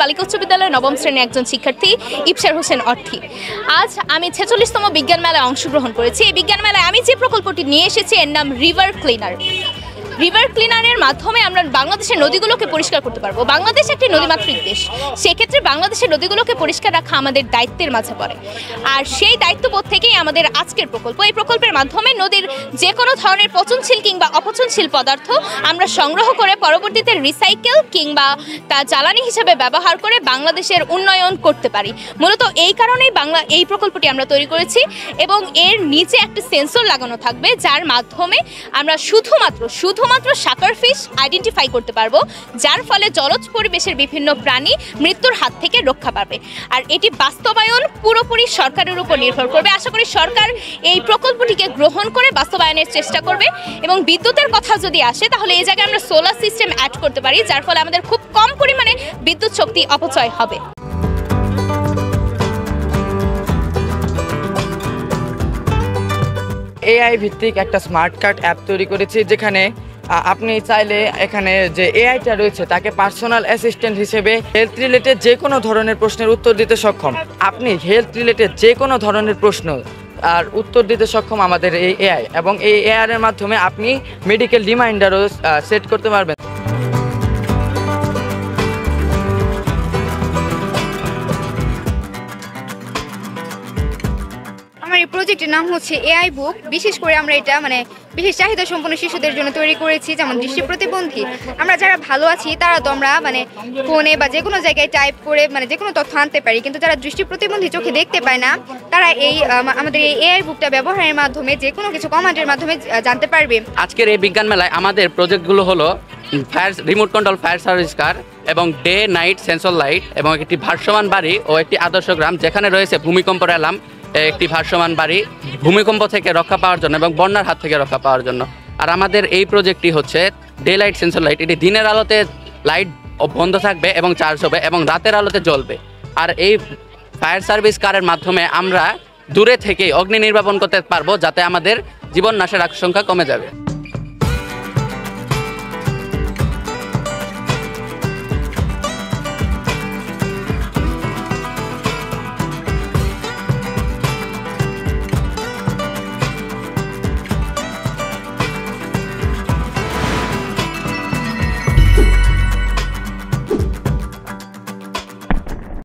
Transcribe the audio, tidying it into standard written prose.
বালিকা উচ্চ বিদ্যালয়ের নবম শ্রেণীর একজন শিক্ষার্থী ইফসার হোসেন অর্থী। আজ আমি 46তম বিজ্ঞান মেলায় অংশগ্রহণ করেছি। এই বিজ্ঞান মেলায় আমি যে প্রকল্পটি নিয়ে এসেছি এর নাম রিভার ক্লিনার। রিভার ক্লিনারের মাধ্যমে আমরা বাংলাদেশের নদীগুলোকে পরিষ্কার করতে পারবো। বাংলাদেশ একটি নদীমাতৃক দেশ, সেক্ষেত্রে বাংলাদেশের নদীগুলোকে পরিষ্কার রাখা আমাদের দায়িত্বের মাঝে পড়ে। আর সেই দায়িত্ববোধ থেকেই আমাদের আজকের প্রকল্প। এই প্রকল্পের মাধ্যমে নদীর যে কোনো ধরনের পচনশীল কিংবা অপচনশীল পদার্থ আমরা সংগ্রহ করে পরবর্তীতে রিসাইকেল কিংবা তা জ্বালানি হিসেবে ব্যবহার করে বাংলাদেশের উন্নয়ন করতে পারি। মূলত এই কারণেই এই প্রকল্পটি আমরা তৈরি করেছি এবং এর নিচে একটা সেন্সর লাগানো থাকবে, যার মাধ্যমে আমরা শুধুমাত্র শাকার ফিশ আইডেন্টিফাই করতে পারবো, যার ফলে জলজ পরিবেশের বিভিন্ন প্রাণী মৃত্যুর হাত থেকে রক্ষা পাবে। আর এটি বাস্তবায়ন পুরোপুরি সরকারের উপর নির্ভর করবে। আশা করি সরকার এই প্রকল্পটিকে গ্রহণ করে বাস্তবায়নের চেষ্টা করবে। এবং বিদ্যুতের কথা যদি আসে, তাহলে এই জায়গায় আমরা সোলার সিস্টেম অ্যাড করতে পারি, যার ফলে আমাদের খুব কম পরিমাণে বিদ্যুৎ শক্তি অপচয় হবে। এআই ভিত্তিক একটা স্মার্ট কার্ড অ্যাপ তৈরি করেছি, যেখানে আপনি চাইলে এখানে যে এআইটা রয়েছে তাকে পার্সোনাল অ্যাসিস্ট্যান্ট হিসেবে হেলথ রিলেটেড যে কোনো ধরনের প্রশ্নের উত্তর দিতে সক্ষম। আপনি হেলথ রিলেটেড যে কোনো ধরনের প্রশ্ন আর উত্তর দিতে সক্ষম আমাদের এই এআই, এবং এই এআই এর মাধ্যমে আপনি মেডিকেল রিমাইন্ডারও সেট করতে পারবেন। এই প্রজেক্টের নাম হচ্ছে এআই বুক। বিশেষ করে আমরা এটা বিশেষ চাহিদা সম্পন্ন শিশুদের জন্য তৈরি করেছি, যেমন দৃষ্টি প্রতিবন্ধী। আমরা যারা ভালো আছি তারা তো আমরা ফোনে বা যে কোনো জায়গায় টাইপ করে যে কোনো তথ্য আনতে পারি, কিন্তু যারা দৃষ্টি প্রতিবন্ধী চোখে দেখতে পায় না, তারা আমাদের এই এআই বুকটা ব্যবহারের মাধ্যমে যে কোনো কিছু কমান্ডের মাধ্যমে জানতে পারবে। আজকের এই বিজ্ঞান মেলায় আমাদের প্রজেক্টগুলো হলো রিমোট কন্ট্রোল ফায়ার সার্ভিস কার এবং ডে নাইট সেন্সর লাইট এবং একটি ভাসমান বাড়ি ও একটি আদর্শ গ্রাম, যেখানে রয়েছে ভূমিকম্পের অ্যালার্ম, একটি ভাসমান বাড়ি ভূমিকম্প থেকে রক্ষা পাওয়ার জন্য এবং বন্যার হাত থেকে রক্ষা পাওয়ার জন্য। আর আমাদের এই প্রজেক্টটি হচ্ছে ডে লাইট সেন্সর লাইট। এটি দিনের আলোতে লাইট বন্ধ থাকবে এবং চার্জ হবে এবং রাতের আলোতে জ্বলবে। আর এই ফায়ার সার্ভিস কারের মাধ্যমে আমরা দূরে থেকেই অগ্নি নির্বাপন করতে পারবো, যাতে আমাদের জীবন নাশের আশঙ্কা কমে যাবে।